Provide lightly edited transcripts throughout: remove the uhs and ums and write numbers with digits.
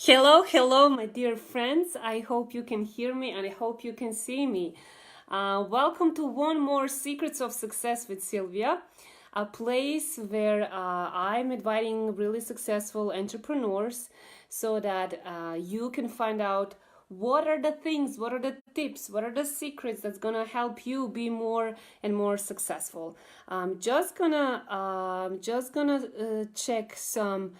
Hello, hello, my dear friends. I hope you can hear me and I hope you can see me. Welcome to one more Secrets of Success with Silvia, a place where I'm inviting really successful entrepreneurs so that you can find out what are the things, what are the tips, what are the secrets that's gonna help you be more and more successful. I'm just gonna check some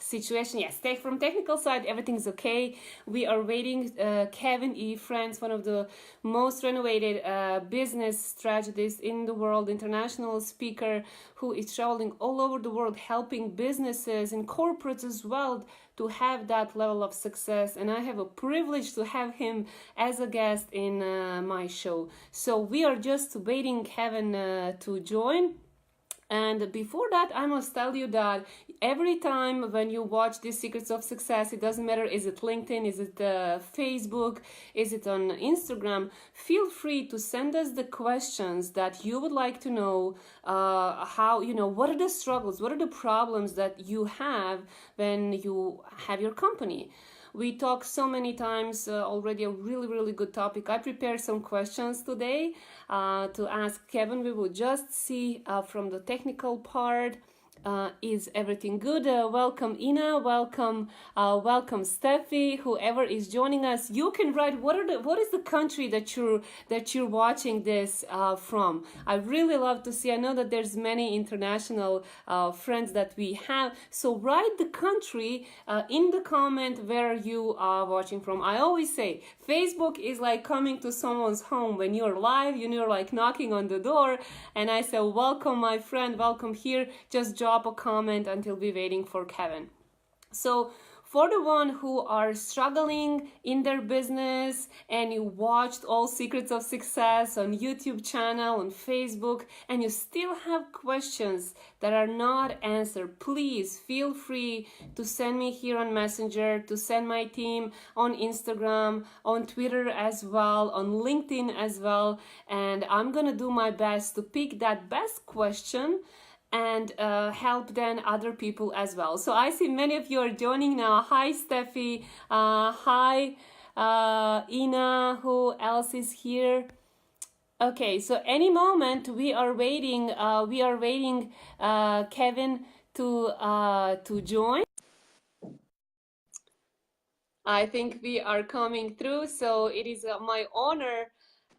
situation. Yes, from technical side, everything's okay. We are waiting. Kevin E. Friends, one of the most renovated business strategists in the world, international speaker who is traveling all over the world, helping businesses and corporates as well to have that level of success. And I have a privilege to have him as a guest in my show. So we are just waiting Kevin to join. And before that, I must tell you that every time when you watch these Secrets of Success, it doesn't matter, is it LinkedIn, is it Facebook, is it on Instagram, feel free to send us the questions that you would like to know, what are the struggles, what are the problems that you have when you have your company. We talked so many times already, a really, really good topic. I prepared some questions today to ask Kevin. We will just see from the technical part. Is everything good? Welcome Ina, welcome Steffi, whoever is joining us. You can write what is the country that you're watching this from. I really love to see. I know that there's many international friends that we have, so write the country in the comment where you are watching from. I always say Facebook is like coming to someone's home when you're live, you're like knocking on the door, and I say welcome my friend, welcome here. Just drop a comment until we're waiting for Kevin. So for the one who are struggling in their business and you watched all Secrets of Success on YouTube channel, on Facebook, and you still have questions that are not answered, please feel free to send me here on Messenger, to send my team on Instagram, on Twitter as well, on LinkedIn as well, and I'm gonna do my best to pick that best question and help then other people as well. So I see many of you are joining now. Hi, Steffi. Hi, Ina. Who else is here? Okay, so any moment we are waiting. Kevin to join. I think we are coming through. So it is my honor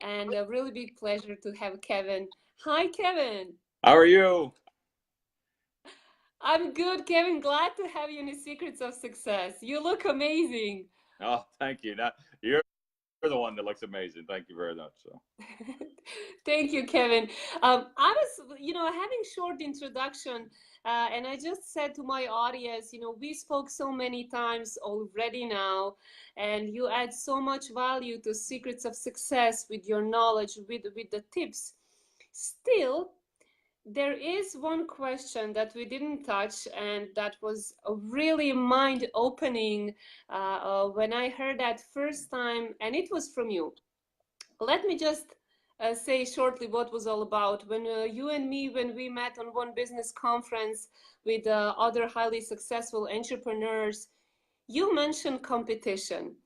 and a really big pleasure to have Kevin. Hi, Kevin. How are you? I'm good, Kevin. Glad to have you in the Secrets of Success. You look amazing. Oh, thank you. You're the one that looks amazing. Thank you very much. So, Thank you, Kevin. I was, having short introduction, and I just said to my audience, we spoke so many times already now, and you add so much value to Secrets of Success with your knowledge, with the tips. Still, there is one question that we didn't touch, and that was a really mind-opening when I heard that first time, and it was from you. Let me just say shortly what was all about. When you and me, when we met on one business conference with other highly successful entrepreneurs, you mentioned competition.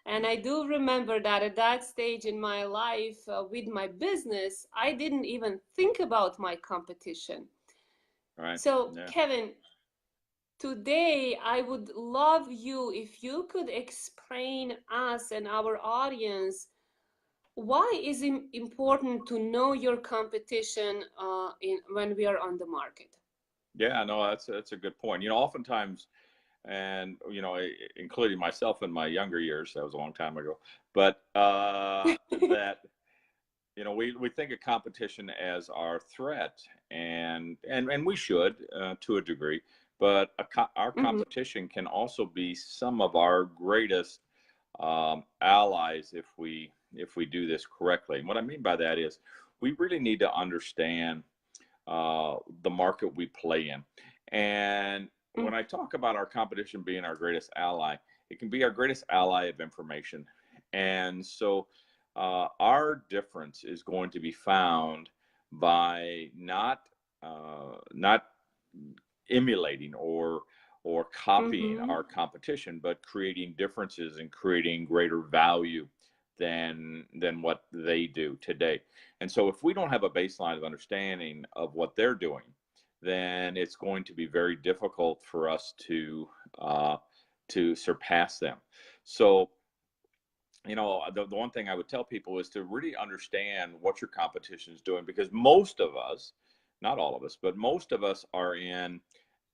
And I do remember that at that stage in my life with my business, I didn't even think about my competition. right. So, Yeah. Kevin, today I would love you if you could explain us and our audience why is it important to know your competition when we are on the market. Yeah, no, that's a good point. Oftentimes, and including myself in my younger years, that was a long time ago, but that we think of competition as our threat, and we should to a degree, but our Mm-hmm. competition can also be some of our greatest allies if we do this correctly. And what I mean by that is we really need to understand the market we play in. And when I talk about our competition being our greatest ally, it can be our greatest ally of information. And so our difference is going to be found by not emulating or copying Mm-hmm. our competition, but creating differences and creating greater value than what they do today. And so if we don't have a baseline of understanding of what they're doing, then it's going to be very difficult for us to surpass them. So, the one thing I would tell people is to really understand what your competition is doing, because most of us, not all of us, but most of us are in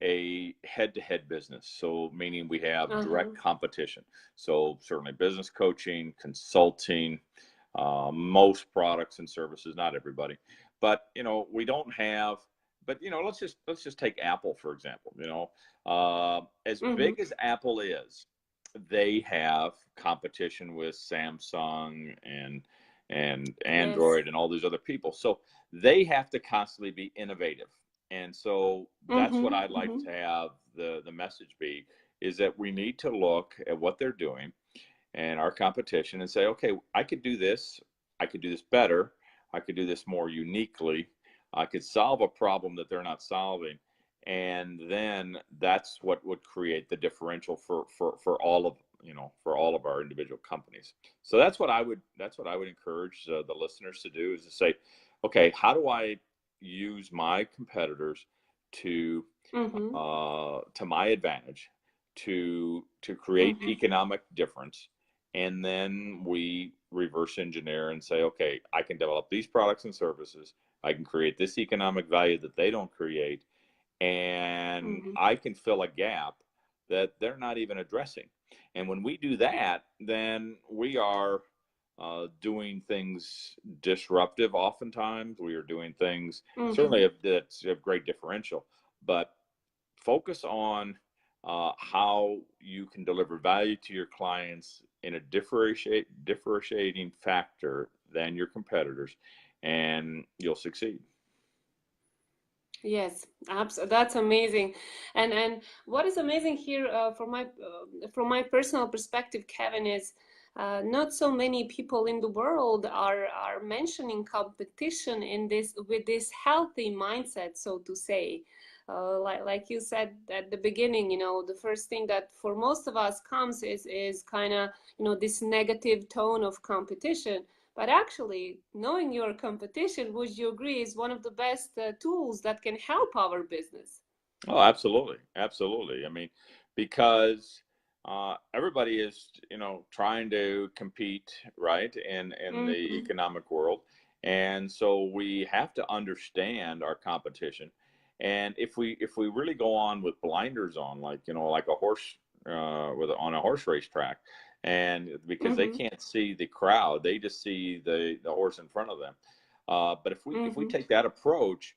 a head-to-head business. So meaning we have Uh-huh. direct competition. So certainly business coaching, consulting, most products and services, not everybody, but we don't have. But let's just take Apple for example. As Mm-hmm. big as Apple is, they have competition with Samsung and Yes. Android and all these other people. So they have to constantly be innovative. And so that's what Mm-hmm. I'd like Mm-hmm. to have the message be, is that we need to look at what they're doing and our competition and say, okay, I could do this. I could do this better. I could do this more uniquely. I could solve a problem that they're not solving. And then that's what would create the differential for all of for all of our individual companies. So that's what I would encourage the listeners to do, is to say, okay, how do I use my competitors to Mm-hmm. to my advantage to create Mm-hmm. economic difference, and then we reverse engineer and say, okay, I can develop these products and services, I can create this economic value that they don't create, and Mm-hmm. I can fill a gap that they're not even addressing. And when we do that, then we are doing things disruptive. Oftentimes we are doing things Mm-hmm. certainly that have great differential, but focus on how you can deliver value to your clients in a differentiating factor than your competitors, and you'll succeed. Yes, absolutely. That's amazing. And what is amazing here, from my personal perspective, Kevin, is not so many people in the world are mentioning competition in this with this healthy mindset, so to say. Like you said at the beginning, the first thing that for most of us comes is kind of, this negative tone of competition. But actually, knowing your competition, would you agree, is one of the best tools that can help our business? Oh, absolutely, absolutely. I mean, because everybody is, trying to compete, right, in the Mm-hmm. economic world, and so we have to understand our competition. And if we really go on with blinders on, like like a horse on a horse race track, and because they Mm-hmm. can't see the crowd, they just see the horse in front of them. But if we Mm-hmm. take that approach,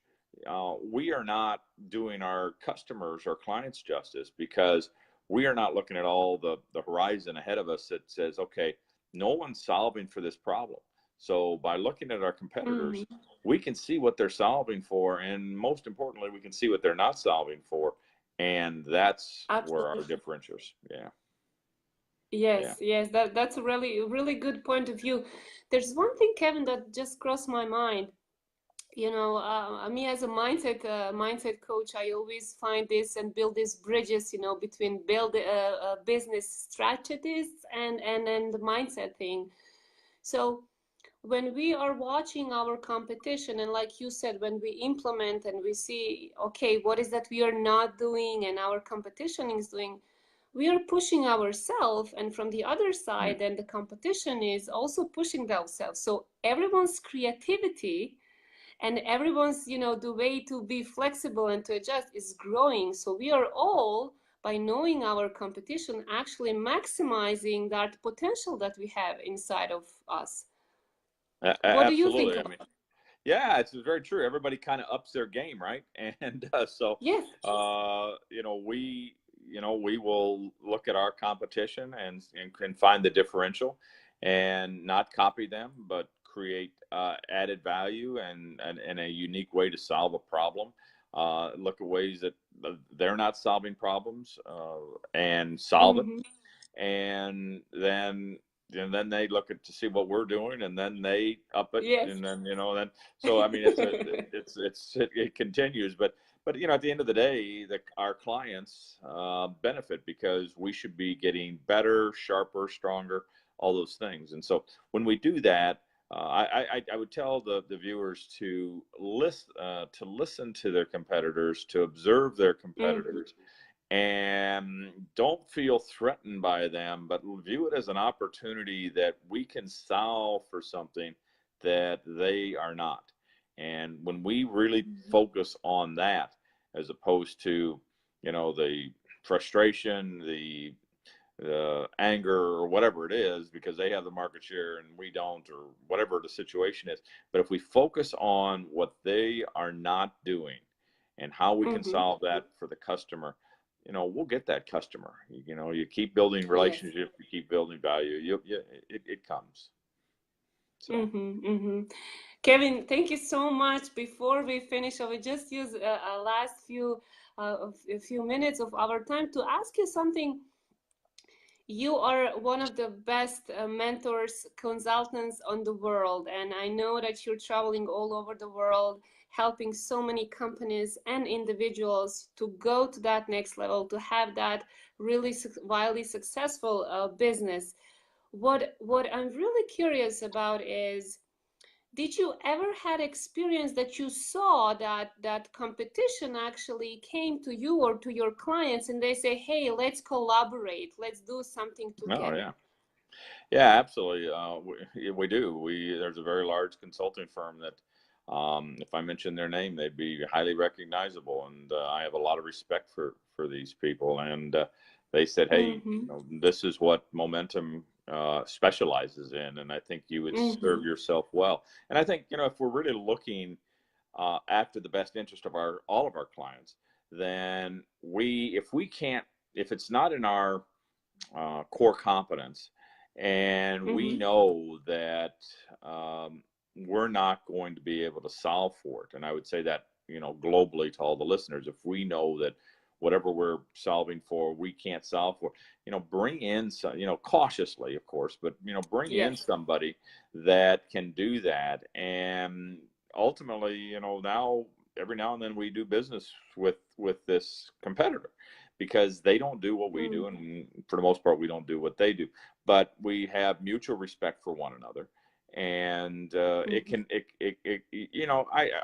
we are not doing our customers or clients justice, because we are not looking at all the horizon ahead of us that says, okay, no one's solving for this problem. So by looking at our competitors, Mm-hmm. we can see what they're solving for, and most importantly, we can see what they're not solving for, and that's where our Absolutely. differentiators. Yeah, yeah. Yes, yes, that's a really good point of view. There's one thing, Kevin, that just crossed my mind. Me as a mindset coach, I always find this and build these bridges, between build business strategists and the mindset thing. So when we are watching our competition, and like you said, when we implement and we see, okay, what is that we are not doing and our competition is doing, we are pushing ourselves, and from the other Mm. side, then the competition is also pushing themselves. So everyone's creativity and everyone's, the way to be flexible and to adjust is growing. So we are all, by knowing our competition, actually maximizing that potential that we have inside of us. What do you think Absolutely. I about mean, that? yeah, it's very true. Everybody kind of ups their game, right? And so, Yes. we will look at our competition and can find the differential, and not copy them, but create added value and a unique way to solve a problem. Look at ways that they're not solving problems, and solve it, Mm-hmm. and then they look at to see what we're doing, and then they up it, Yes. and then then so I mean, it continues, but but at the end of the day, our clients benefit because we should be getting better, sharper, stronger, all those things. And so when we do that, I would tell the viewers to listen to their competitors, to observe their competitors, and don't feel threatened by them, but view it as an opportunity that we can solve for something that they are not. And when we really focus on that, as opposed to, the frustration, the anger, or whatever it is, because they have the market share and we don't, or whatever the situation is. But if we focus on what they are not doing and how we can solve that for the customer, we'll get that customer. You keep building relationship, you keep building value, it comes. So. Kevin, thank you so much. Before we finish, I will just use a last a few minutes of our time to ask you something. You are one of the best mentors, consultants on the world, and I know that you're traveling all over the world, helping so many companies and individuals to go to that next level, to have that really wildly successful business. What I'm really curious about is, did you ever had experience that you saw that competition actually came to you or to your clients and they say, hey, let's collaborate, let's do something together? Yeah, absolutely. We do. There's a very large consulting firm that, if I mentioned their name, they'd be highly recognizable, and I have a lot of respect for these people. And they said, hey, this is what Momentum specializes in, and I think you would serve yourself well. And I think, if we're really looking after the best interest of all of our clients, then if it's not in our core competence, and we know that we're not going to be able to solve for it. And I would say that, globally to all the listeners, if we know that whatever we're solving for, we can't solve for, bring in some, cautiously, of course, but, bring in somebody that can do that. And ultimately, every now and then we do business with this competitor, because they don't do what we do, and for the most part, we don't do what they do. But we have mutual respect for one another, and I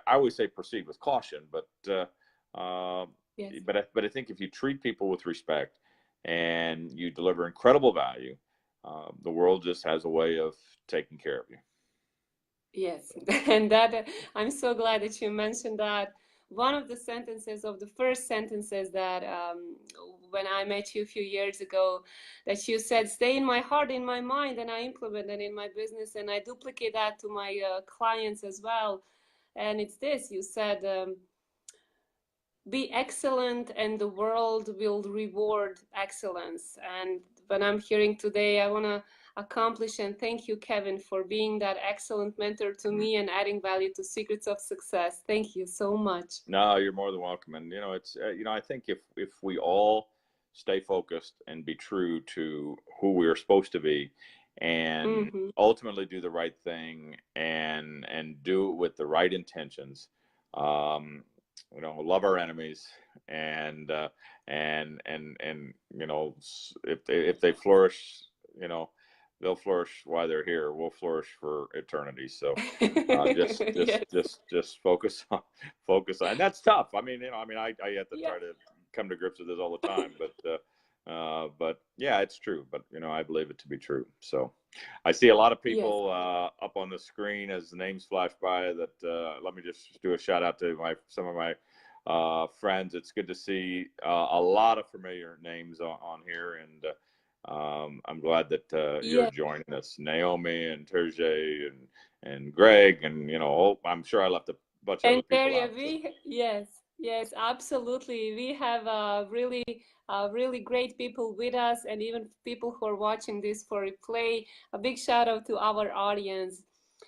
always say proceed with caution, but I think if you treat people with respect and you deliver incredible value, the world just has a way of taking care of you. Yes, and that I'm so glad that you mentioned that. One of the sentences, of the first sentences that when I met you a few years ago, that you said, stay in my heart, in my mind, and I implement that in my business, and I duplicate that to my clients as well. And it's this, you said, be excellent and the world will reward excellence. And when I'm hearing today, I want to accomplish and thank you, Kevin, for being that excellent mentor to me and adding value to Secrets of Success. Thank you so much. No, you're more than welcome. And it's I think if we all stay focused and be true to who we are supposed to be, and ultimately do the right thing, and do it with the right intentions, love our enemies, and if they flourish, they'll flourish while they're here. We'll flourish for eternity. So just focus on. And that's tough. I have to try to come to grips with this all the time, but yeah, it's true. But I believe it to be true. So I see a lot of people up on the screen as the names flash by. That let me just do a shout out to some of my friends. It's good to see a lot of familiar names on here, and I'm glad that you're joining us, Naomi and Terje and Greg, and I'm sure I left a bunch of other people out. Yes, absolutely. We have really great people with us, and even people who are watching this for replay. A big shout out to our audience.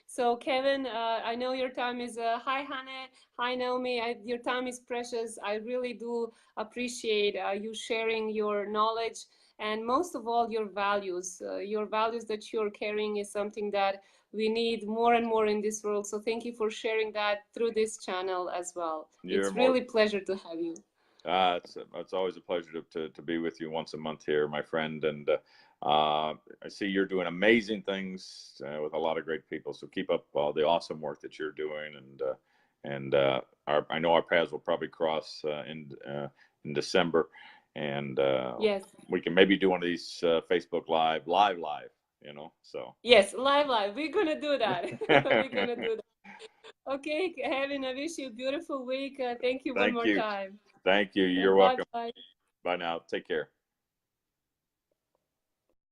So Kevin, I know your time is, hi Hannah, hi Naomi, your time is precious. I really do appreciate you sharing your knowledge and most of all, your values. Your values that you're carrying is something that we need more and more in this world. So thank you for sharing that through this channel as well. You're It's more. really pleasure to have you. It's always a pleasure to be with you once a month here, my friend. And I see you're doing amazing things with a lot of great people. So keep up all the awesome work that you're doing. And I know our paths will probably cross in December, and Yes. we can maybe do one of these Facebook live. So Yes, live. We're gonna do that. We're gonna do that. Okay, Kevin, I wish you a beautiful week. Thank you one thank more you. time. Thank you. You're Bye welcome. bye. Bye now. Take care.